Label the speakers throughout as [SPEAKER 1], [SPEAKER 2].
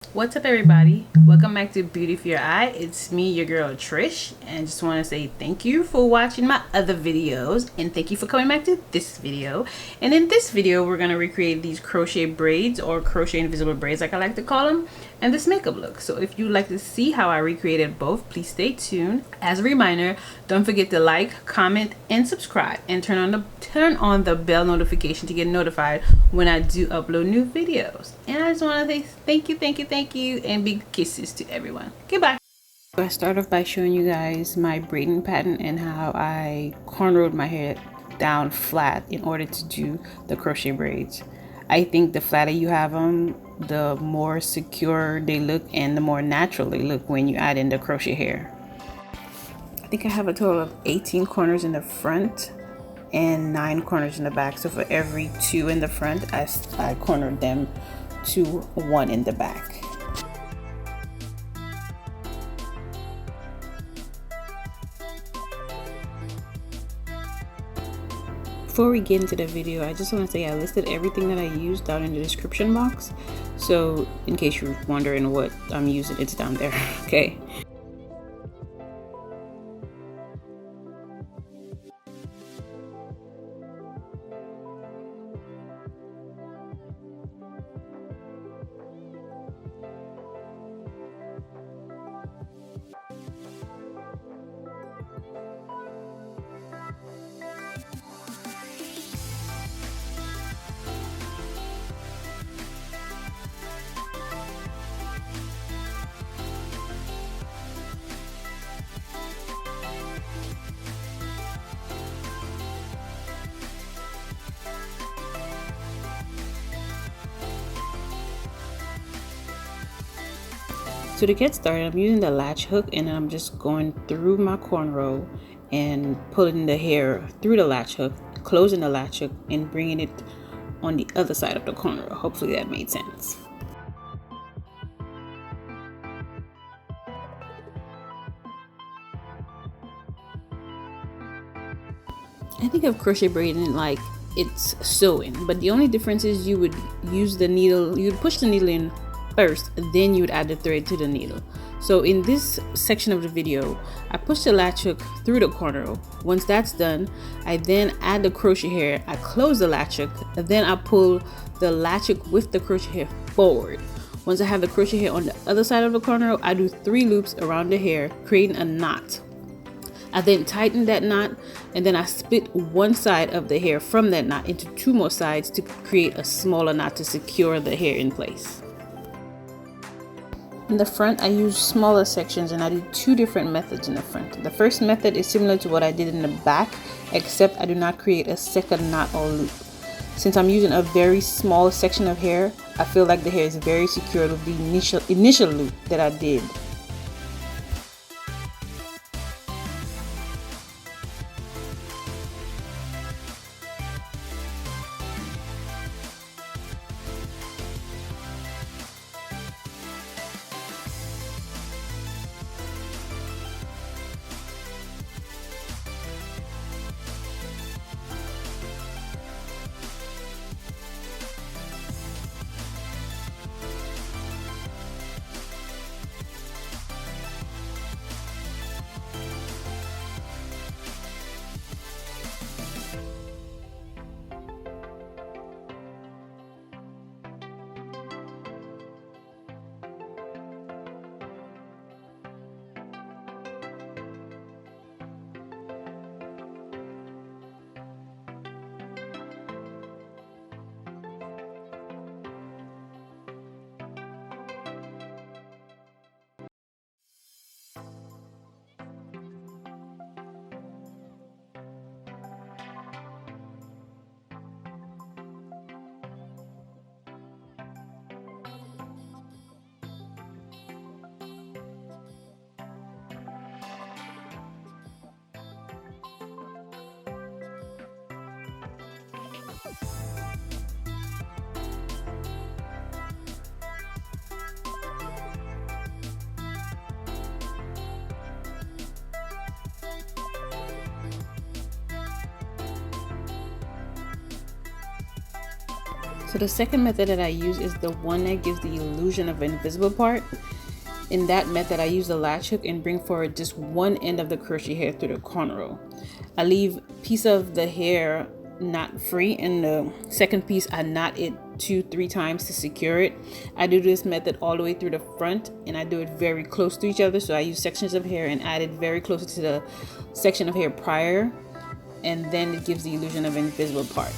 [SPEAKER 1] What's up, everybody? Welcome back to Beauty for Your Eye. It's me, your girl Trish, and just want to say thank you for watching my other videos and thank you for coming back to this video. And in this video, we're going to recreate these crochet braids, or crochet invisible braids like I like to call them, and this makeup look. So if you'd like to see how I recreated both, please stay tuned. As a reminder, don't forget to like, comment, and subscribe, and turn on the bell notification to get notified when I do upload new videos. And I just want to say thank you, and big kisses to everyone. Goodbye. So I start off by showing you guys my braiding pattern and how I cornrowed my hair down flat in order to do the crochet braids. I think the flatter you have them, the more secure they look and the more natural they look when you add in the crochet hair. I think I have a total of 18 corners in the front and 9 corners in the back. So for every 2 in the front, I cornered them to 1 in the back. Before we get into the video, I just want to say I listed everything that I used down in the description box. So in case you're wondering what I'm using, it's down there. Okay. So to get started, I'm using the latch hook and I'm just going through my cornrow and pulling the hair through the latch hook, closing the latch hook and bringing it on the other side of the cornrow. Hopefully that made sense. I think of crochet braiding like it's sewing, but the only difference is you would use the needle, you would push the needle in first, then you would add the thread to the needle. So in this section of the video, I push the latch hook through the cornrow. Once that's done, I then add the crochet hair, I close the latch hook, and then I pull the latch hook with the crochet hair forward. Once I have the crochet hair on the other side of the cornrow, I do 3 loops around the hair, creating a knot. I then tighten that knot, and then I split one side of the hair from that knot into 2 more sides to create a smaller knot to secure the hair in place. In the front, I use smaller sections and I do 2 different methods in the front. The first method is similar to what I did in the back, except I do not create a second knot or loop. Since I'm using a very small section of hair, I feel like the hair is very secured with the initial loop that I did. So the second method that I use is the one that gives the illusion of an invisible part. In that method, I use the latch hook and bring forward just one end of the crochet hair through the corner row. I leave a piece of the hair knot free, and the second piece I knot it 2-3 times to secure it. I do this method all the way through the front, and I do it very close to each other. So I use sections of hair and add it very close to the section of hair prior, and then it gives the illusion of an invisible part.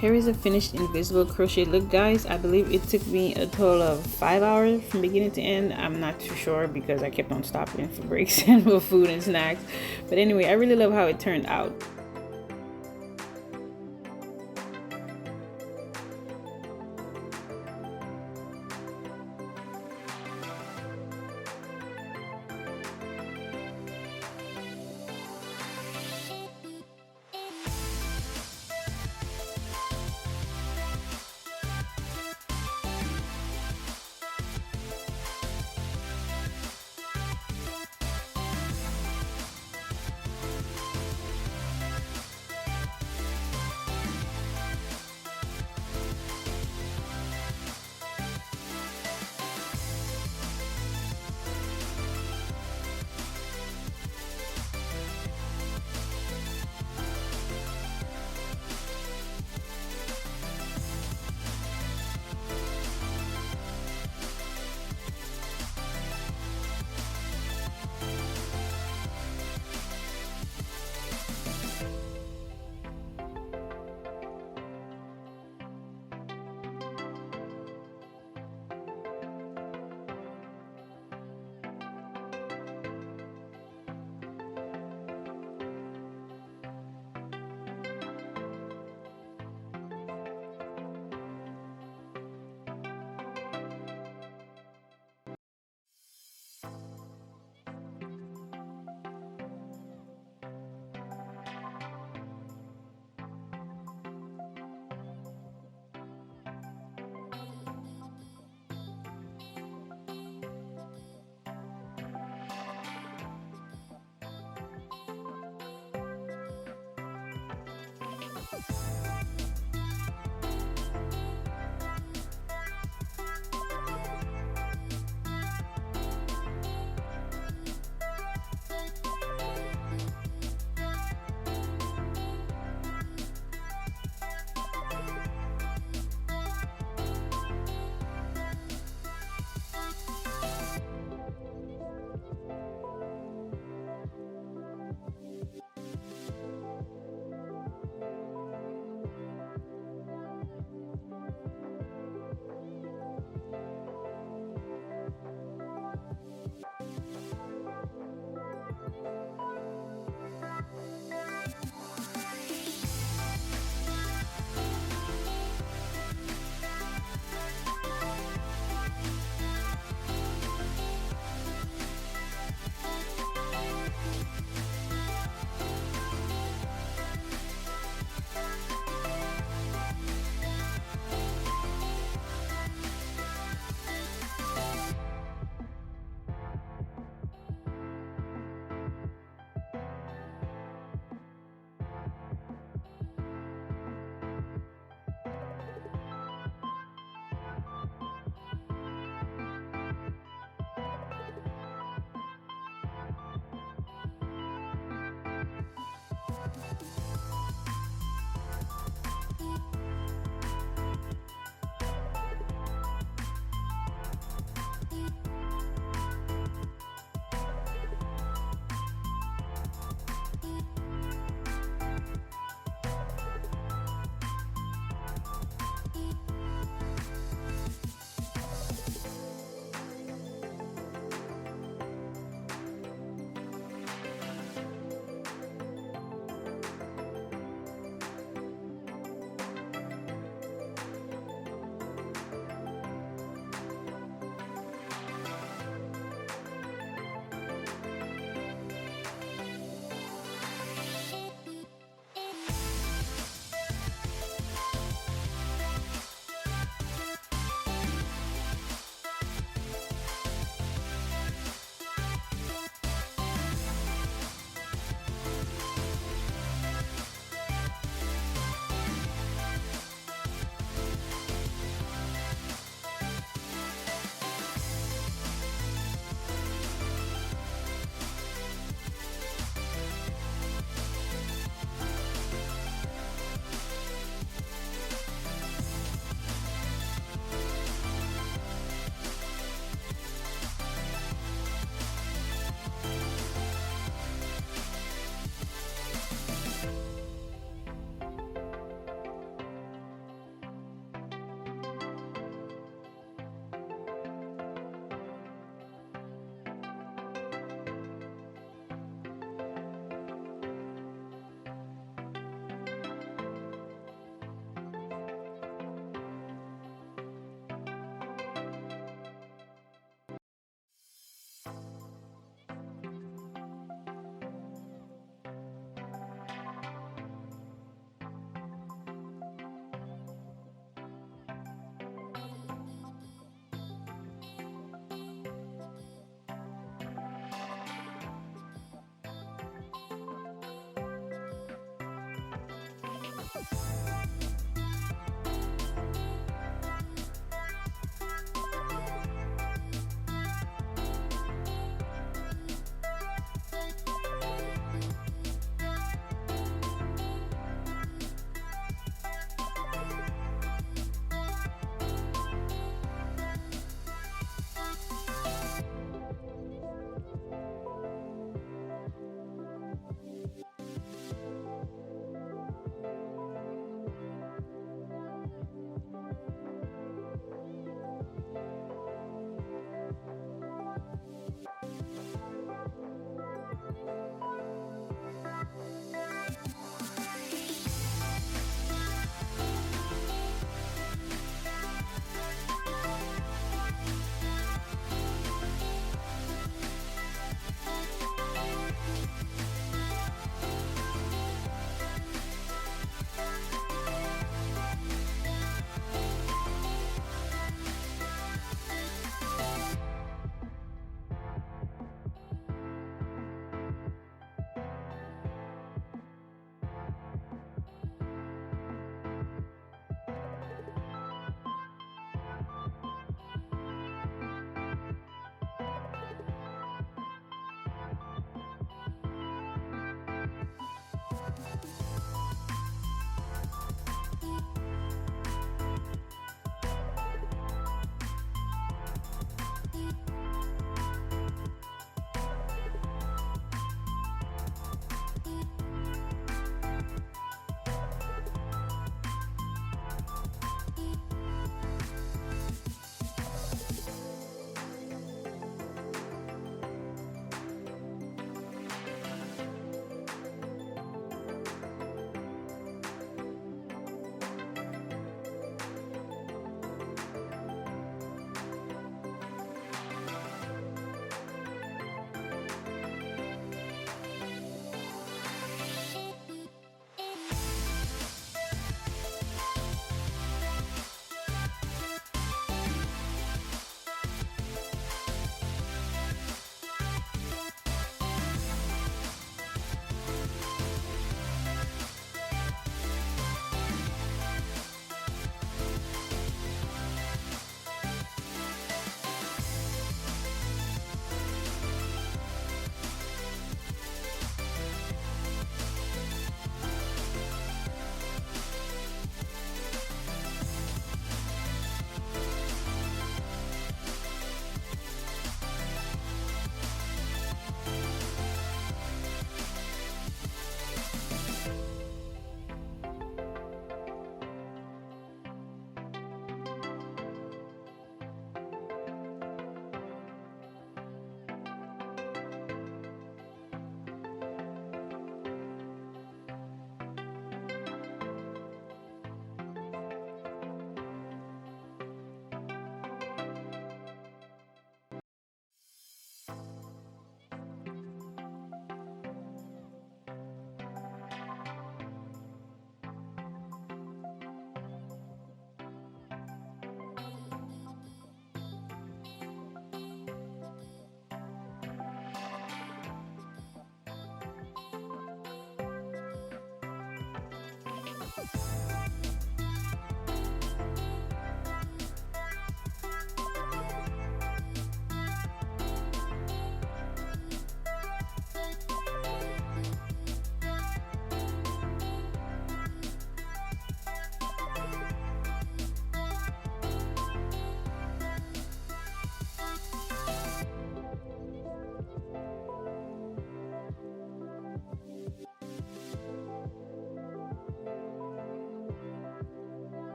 [SPEAKER 1] Here is a finished invisible crochet look, guys. I believe it took me a total of 5 hours from beginning to end. I'm not too sure because I kept on stopping for breaks and for food and snacks. But anyway, I really love how it turned out.